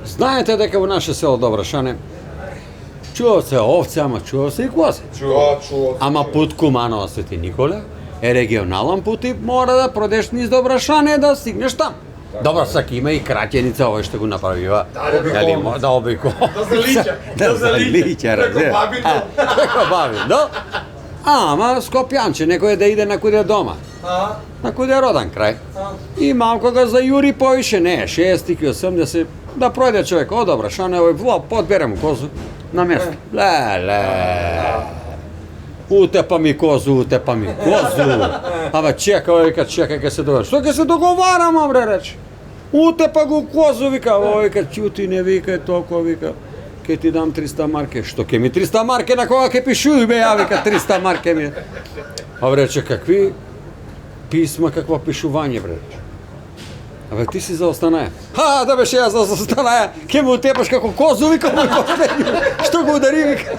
Знаете дека во наше село Добрашане чуват се овце, ама чуват се и кози. Чува. Ама пут Куманово Свети Николе е регионален пут и мора да продеш низ Добрашане да стигнеш там. Добро, сак има и краќеница, овој што го направива. Да обико. Да залиќа. Да залиќа, Преко бабино. Преко бабино. Ама Скопјанче, некој да иде на куде дома. На куде роден крај. И малко ga зајури повише, не, 60 80, да пројде човек, о добро, шане овој вло, подбере му козу на место. Леле. Утепа ми козу. Абе чека, вика, ке се договарам. Што ке се договарам, бре, рече. Утепа го козу, вика, овој вика, чути, не викај толку, вика. Ке ти дам 300 марке. Што ке ми 300 марке, на кога ке пишуј, бе, ја вика, 300 марке ми. А рече, какви писма, какво пишување, бре. Абе, ти си за Останаја. Да беше ја за Останаја, ке му утепаш како козу, вика, што го удари, вика.